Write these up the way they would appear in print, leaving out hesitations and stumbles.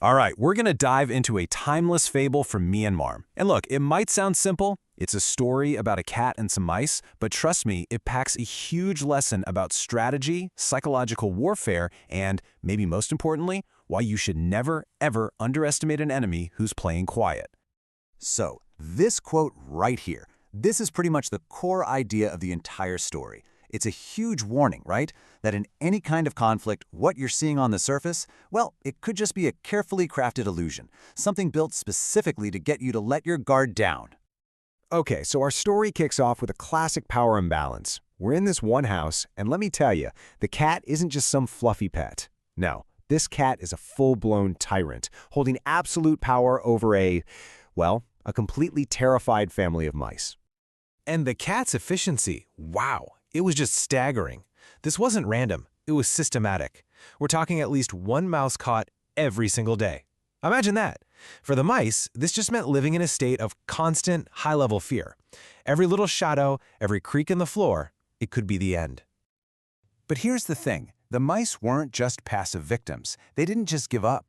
All right, we're going to dive into a timeless fable from Myanmar. And look, it might sound simple. It's a story about a cat and some mice, but trust me, it packs a huge lesson about strategy, psychological warfare, and, maybe most importantly, why you should never, ever underestimate an enemy who's playing quiet. So, this quote right here, this is pretty much the core idea of the entire story. It's a huge warning, right? That in any kind of conflict, what you're seeing on the surface, well, it could just be a carefully crafted illusion, something built specifically to get you to let your guard down. Okay, so our story kicks off with a classic power imbalance. We're in this one house, and let me tell you, the cat isn't just some fluffy pet. No, this cat is a full-blown tyrant, holding absolute power over a completely terrified family of mice. And the cat's efficiency, wow, it was just staggering. This wasn't random, it was systematic. We're talking at least one mouse caught every single day. Imagine that. For the mice, this just meant living in a state of constant, high-level fear. Every little shadow, every creak in the floor, it could be the end. But here's the thing. The mice weren't just passive victims. They didn't just give up.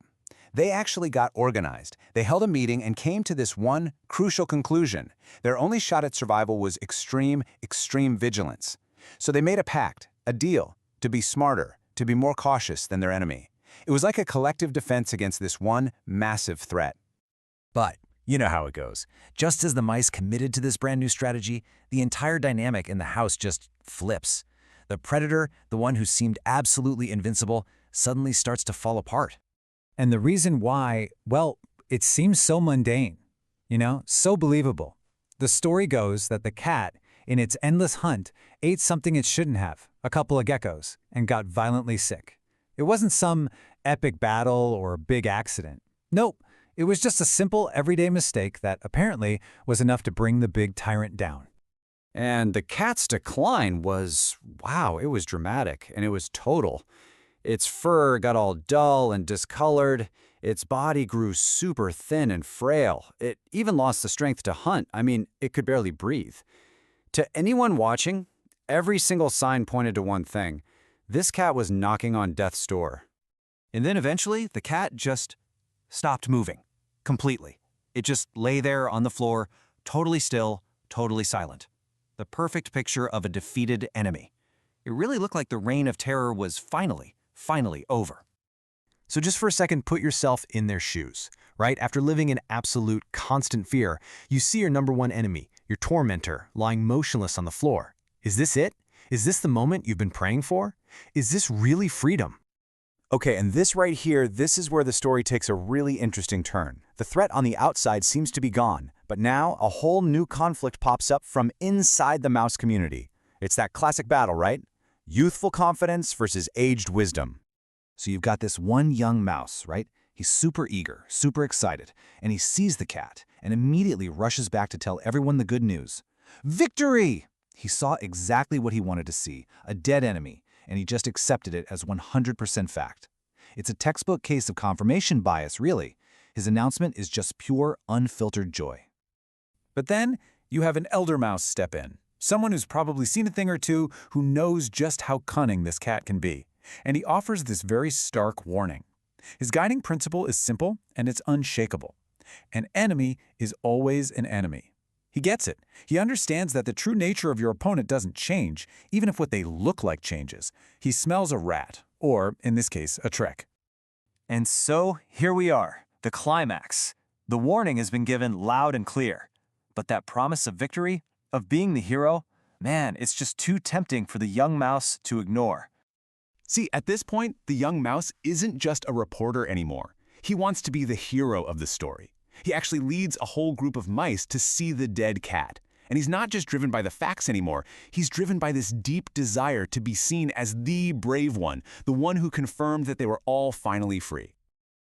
They actually got organized. They held a meeting and came to this one crucial conclusion. Their only shot at survival was extreme vigilance. So they made a pact, a deal, to be smarter, to be more cautious than their enemy. It was like a collective defense against this one massive threat. But you know how it goes. Just as the mice committed to this brand new strategy, the entire dynamic in the house just flips. The predator, the one who seemed absolutely invincible, suddenly starts to fall apart. And the reason why, well, it seems so mundane, so believable. The story goes that the cat, in its endless hunt, ate something it shouldn't have, a couple of geckos, and got violently sick. It wasn't some epic battle or big accident. Nope, it was just a simple everyday mistake that apparently was enough to bring the big tyrant down. And the cat's decline was, wow, it was dramatic, and it was total. Its fur got all dull and discolored. Its body grew super thin and frail. It even lost the strength to hunt. I mean, it could barely breathe. To anyone watching, every single sign pointed to one thing. This cat was knocking on death's door. And then eventually, the cat just stopped moving. Completely. It just lay there on the floor, totally still, totally silent. The perfect picture of a defeated enemy. It really looked like the reign of terror was finally over. So just for a second, put yourself in their shoes, right? After living in absolute constant fear, you see your number one enemy, your tormentor, lying motionless on the floor. Is this it? Is this the moment you've been praying for? Is this really freedom? Okay, and this right here, this is where the story takes a really interesting turn. The threat on the outside seems to be gone, but now a whole new conflict pops up from inside the mouse community. It's that classic battle, right? Youthful confidence versus aged wisdom. So you've got this one young mouse, right? He's super eager, super excited, and he sees the cat and immediately rushes back to tell everyone the good news. Victory! He saw exactly what he wanted to see, a dead enemy, and he just accepted it as 100% fact. It's a textbook case of confirmation bias, really. His announcement is just pure, unfiltered joy. But then, you have an elder mouse step in. Someone who's probably seen a thing or two, who knows just how cunning this cat can be. And he offers this very stark warning. His guiding principle is simple and it's unshakable. An enemy is always an enemy. He gets it. He understands that the true nature of your opponent doesn't change, even if what they look like changes. He smells a rat, or, in this case, a trick. And so, here we are, the climax. The warning has been given loud and clear. But that promise of victory, of being the hero, man, it's just too tempting for the young mouse to ignore. See, at this point, the young mouse isn't just a reporter anymore. He wants to be the hero of the story. He actually leads a whole group of mice to see the dead cat. And he's not just driven by the facts anymore. He's driven by this deep desire to be seen as the brave one, the one who confirmed that they were all finally free.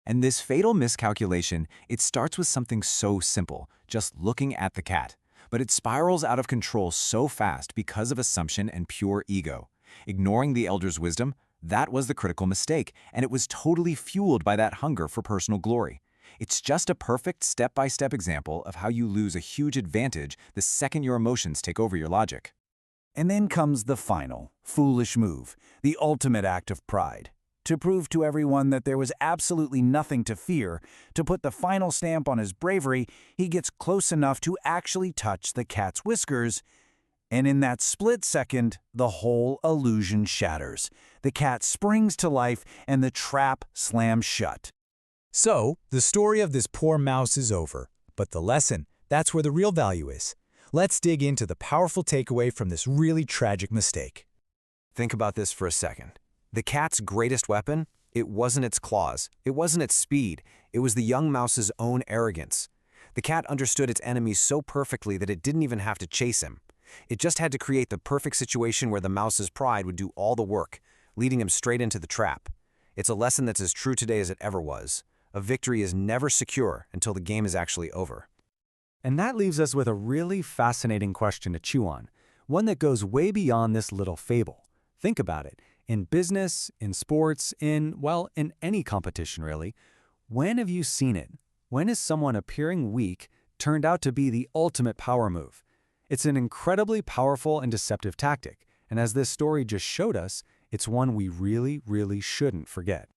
And this fatal miscalculation, it starts with something so simple, just looking at the cat. But it spirals out of control so fast because of assumption and pure ego. Ignoring the elder's wisdom, that was the critical mistake, and it was totally fueled by that hunger for personal glory. It's just a perfect step-by-step example of how you lose a huge advantage the second your emotions take over your logic. And then comes the final, foolish move, the ultimate act of pride. To prove to everyone that there was absolutely nothing to fear, to put the final stamp on his bravery, he gets close enough to actually touch the cat's whiskers. And in that split second, the whole illusion shatters. The cat springs to life and the trap slams shut. So, the story of this poor mouse is over. But the lesson, that's where the real value is. Let's dig into the powerful takeaway from this really tragic mistake. Think about this for a second. The cat's greatest weapon? It wasn't its claws. It wasn't its speed. It was the young mouse's own arrogance. The cat understood its enemies so perfectly that it didn't even have to chase him. It just had to create the perfect situation where the mouse's pride would do all the work, leading him straight into the trap. It's a lesson that's as true today as it ever was. A victory is never secure until the game is actually over. And that leaves us with a really fascinating question to chew on, one that goes way beyond this little fable. Think about it. In business, in sports, in any competition really, when have you seen it? When is someone appearing weak turned out to be the ultimate power move? It's an incredibly powerful and deceptive tactic, and as this story just showed us, it's one we really, really shouldn't forget.